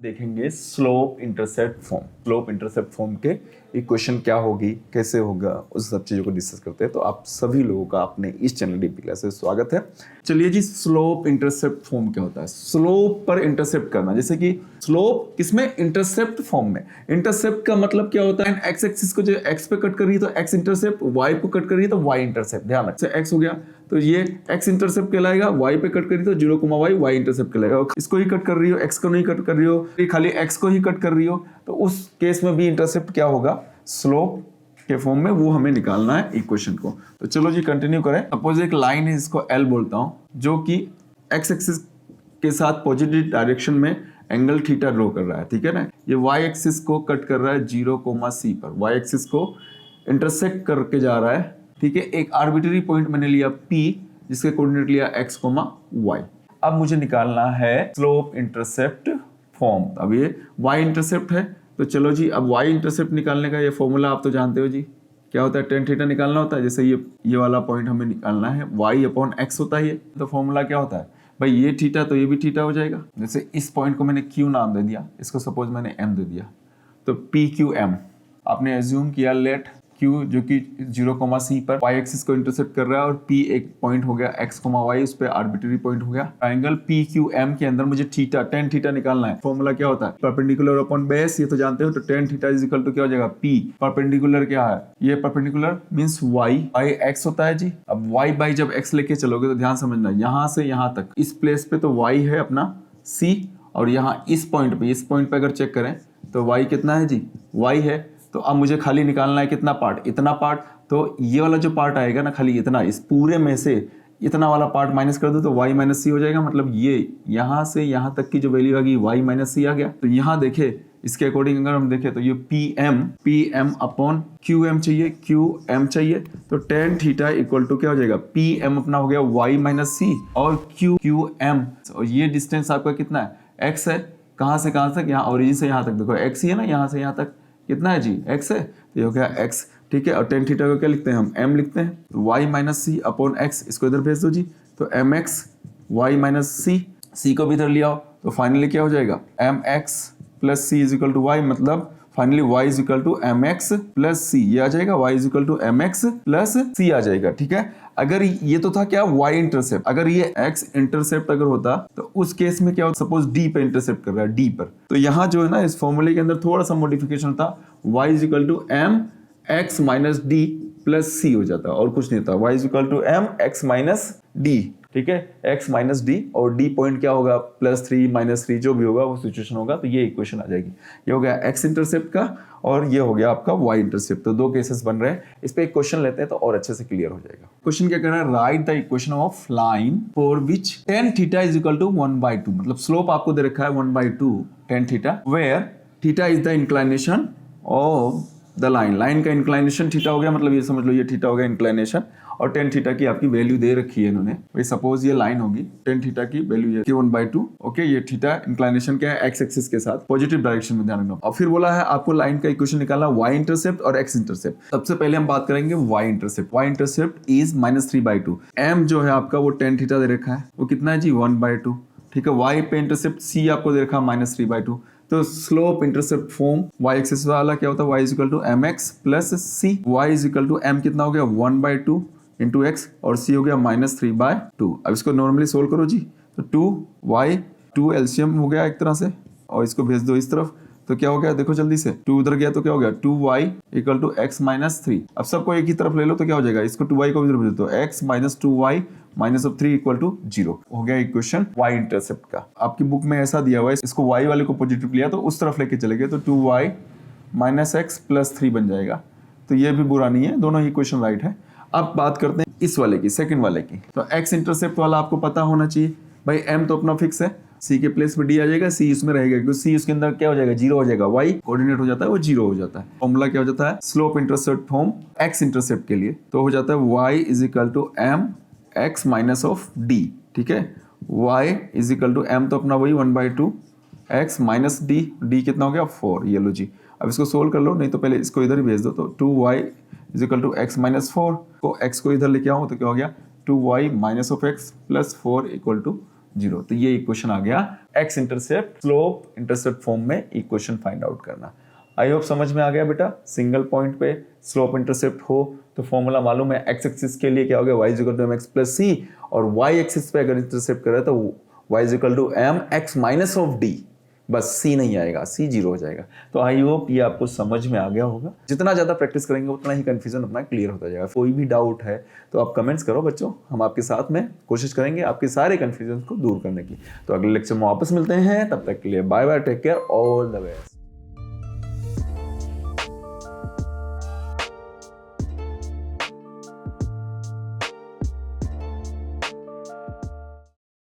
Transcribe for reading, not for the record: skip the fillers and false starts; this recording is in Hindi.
देखेंगे slope intercept form. Slope intercept form के इक्वेशन क्या होगी, कैसे होगा, उस सब चीज़ों को डिस्कस करते हैं। तो आप सभी लोगों का अपने इस चैनल डीपी क्लास में स्वागत है। चलिए जी, स्लोप इंटरसेप्ट फॉर्म क्या होता है? स्लोप पर इंटरसेप्ट करना, जैसे कि स्लोप किसमें, इंटरसेप्ट फॉर्म में। इंटरसेप्ट का मतलब क्या होता है? एक्स एक्सिस को जो एक्स पे कट कर रही है तो एक्स इंटरसेप्ट, वाई को कट कर रही है तो वाई इंटरसेप्ट। ध्यान रखिए, एक्स हो गया तो ये एक्स इंटरसेप्ट कहलाएगा, वाई पे कट कर रही तो 0, वाई इंटरसेप्ट कहलाएगा। इसको ही कट कर रही हो, एक्स को नहीं कट कर रही हो, खाली एक्स को ही कट कर रही हो, तो उस केस में भी इंटरसेप्ट क्या होगा, स्लोप के फॉर्म में। वो हमें निकालना है इक्वेशन को। तो चलो जी कंटिन्यू करें। सपोज एक लाइन है, इसको एल बोलता हूं, जो कि एक्स एक्सिस के साथ पॉजिटिव डायरेक्शन में एंगल थीटा ड्रॉ कर रहा है, ठीक है ना। ये वाई एक्सिस को कट कर रहा है 0, पर। वाई एक्सिस को इंटरसेक्ट करके जा रहा है, ठीक है। एक आर्बिट्ररी पॉइंट मैंने लिया P, जिसके कोऑर्डिनेट लिया x, y। अब मुझे निकालना है स्लोप इंटरसेप्ट फॉर्म। अब ये y इंटरसेप्ट है, तो चलो जी अब y इंटरसेप्ट निकालने का ये फॉर्मूला आप तो जानते हो जी, क्या होता है, tan थीटा निकालना होता है। जैसे ये वाला पॉइंट हमें निकालना है, y/x होता है ये, तो फॉर्मूला क्या होता है भाई, ये थीटा तो ये भी थीटा हो जाएगा। जैसे इस पॉइंट को मैंने Q नाम दे दिया, इसको सपोज मैंने M दे दिया, तो PQM आपने एज्यूम किया, लेट Q जो कि 0, पर y एक्सिस को इंटरसेप्ट कर रहा है, और P एक पॉइंट हो गया x, y, उस पे आर्बिट्ररी पॉइंट हो गया। ट्रायंगल PQM के अंदर मुझे थीटा, tan थीटा निकालना है। फॉर्मूला क्या होता है, परपेंडिकुलर अपॉन बेस, ये तो जानते हो। तो tan theta is equal to क्या हो जाएगा, P। परपेंडिकुलर क्या है, ये परपेंडिकुलर मींस y x होता है जी। अब y बाई जब x लेके चलोगे तो ध्यान समझना, यहां से यहां तक इस प्लेस पे तो y है अपना c, और यहाँ इस पॉइंट पे अगर चेक करें तो y कितना है जी, y है। तो अब मुझे खाली निकालना है कितना पार्ट, इतना पार्ट। तो ये वाला जो पार्ट आएगा ना, खाली इतना, इस पूरे में से इतना वाला पार्ट माइनस कर दो तो y माइनस सी हो जाएगा। मतलब ये यहाँ से यहाँ तक की जो वैल्यू आ गई y माइनस सी आ गया। तो यहाँ देखे, इसके अकॉर्डिंग अगर हम देखें तो ये pm अपॉन qm चाहिए, qm चाहिए। तो tan थीटा इक्वल टू क्या हो जाएगा, pm अपना हो गया y माइनस सी, और qm, और ये डिस्टेंस आपका कितना है, x है। कहाँ से कहाँ तक, यहाँ ओरिजिन से यहाँ तक, देखो x ही है ना, यहाँ से यहाँ तक कितना है जी, x है। तो ये हो गया x, ठीक है। और tan थीटा को क्या लिखते हैं हम, m लिखते हैं। तो y माइनस सी अपॉन x, इसको इधर भेज दो जी, तो mx y माइनस सी को भी इधर लिया हो, तो फाइनली क्या हो जाएगा, mx plus C is equal to Y. मतलब finally y is equal to mx plus C, ये आ जाएगा y is equal to mx plus C आ जाएगा, ठीक है। अगर ये तो था क्या, y इंटरसेप्ट, अगर ये x इंटरसेप्ट अगर होता तो उस केस में क्या होता, सपोज d पे इंटरसेप्ट कर रहा है, d पर, तो यहाँ जो है ना इस फॉर्मूले के अंदर थोड़ा सा मॉडिफिकेशन था, y is equal to m x minus D plus C हो जाता, और कुछ नहीं था। y is equal to m x minus D, ठीक है, x माइनस डी, और d पॉइंट क्या होगा, +3 -3 जो भी होगा वो सिचुएशन होगा, तो ये इक्वेशन आ जाएगी। ये हो गया x इंटरसेप्ट का, और ये हो गया आपका y इंटरसेप्ट। तो दो केसेस बन रहे हैं। इस पे एक क्वेश्चन लेते हैं तो और अच्छे से क्लियर हो जाएगा। क्वेश्चन क्या कह रहा है, write the equation of line for which tan theta is equal to 1/2। मतलब स्लोप आपको दे रखा है 1/2 tan theta, where theta is the inclination of the line का इंक्लाइनेशन थीटा हो गया, मतलब ये समझ लो ये थीटा हो गया इंक्लाइनेशन, और tan थीटा की आपकी वैल्यू दे रखी है इन्होंने। भाई सपोज ये लाइन होगी, tan थीटा की वैल्यू है 1/2, ओके। ये थीटा इंक्लाइनेशन क्या है, x एक्सिस के साथ पॉजिटिव डायरेक्शन में, ध्यान रखना। और फिर बोला है आपको लाइन का इक्वेशन निकालना, y इंटरसेप्ट और x इंटरसेप्ट। सबसे पहले हम बात करेंगे y intercept. y intercept is -3/2। m जो है आपका वो tan थीटा दे रखा है, वो कितना है जी, 1/2, ठीक है। y पे इंटरसेप्ट c आपको दे रखा है -3/2। तो slope intercept form y axis वाला क्या होता है, y is equal to mx plus c, y is equal to m कितना हो गया, 1/2 इंटू एक्स, और c हो गया -3/2। अब इसको नॉर्मली सोल्व करो जी, तो 2y 2 एलसीएम हो गया एक तरह से, और इसको भेज दो इस तरफ, तो क्या हो गया देखो जल्दी से, 2 उधर गया तो क्या हो गया, 2y equal to x minus 3। अब सबको एक ही तरफ ले लो तो क्या हो जाएगा, इसको 2y को इधर भेज दो, x minus 2y minus of 3 equal to 0 हो गया इक्वेशन y इंटरसेप्ट का। आपकी बुक में ऐसा दिया हुआ है, इसको y वाले को पॉजिटिव लिया तो उस तरफ लेके चले गए, तो 2y माइनस x प्लस 3 बन जाएगा। तो ये भी बुरा नहीं है, दोनों ही इक्वेशन राइट है। अब बात करते हैं इस वाले की, सेकंड वाले की। तो x इंटरसेप्ट वाला आपको पता होना चाहिए भाई, m तो अपना फिक्स है, c के प्लेस पे d आ जाएगा, c इसमें रहेगा, क्योंकि c उसके अंदर क्या हो जाएगा, 0 हो जाएगा, y कोऑर्डिनेट हो जाता है वो 0 हो जाता है। फॉर्मूला क्या हो जाता है, slope intercept form x intercept के लिए, तो हो जाता है y is equal to m x minus of d, ठीक है। y is equal to m तो अपना वही 1/2 x माइनस d कितना हो गया 4, ये लो जी। अब इसको सोल्व कर लो, नहीं तो पहले इसको इधर ही भेज दो, तो 2y is equal to x minus 4 को x को इधर लेके आओ तो क्या हो गया, 2y minus of x plus 4 equal to zero. तो ये इक्वेशन आ गया x intercept slope intercept form में इक्वेशन फाइंड आउट करना। आई होप समझ में आ गया बेटा। सिंगल पॉइंट पे स्लोप इंटरसेप्ट हो तो फॉर्मूला मालूम है, एक्स एक्सिस के लिए क्या हो गया y equal to M X plus C, और y एक्सिस पे अगर इंटरसेप्ट करे तो y equal to M X minus of D, बस c नहीं आएगा, c जीरो हो जाएगा। तो आई होप ये आपको समझ में आ गया होगा। जितना ज़्यादा प्रैक्टिस करेंगे उतना ही कंफ्यूजन अपना क्लियर होता जाएगा। कोई भी डाउट है तो आप कमेंट्स करो बच्चों, हम आपके साथ में कोशिश करेंगे आपके सारे कंफ्यूजन को दूर करने की। तो अगले लेक्चर में वापस मिलते हैं, तब तक के लिए bye bye, take care, all the best.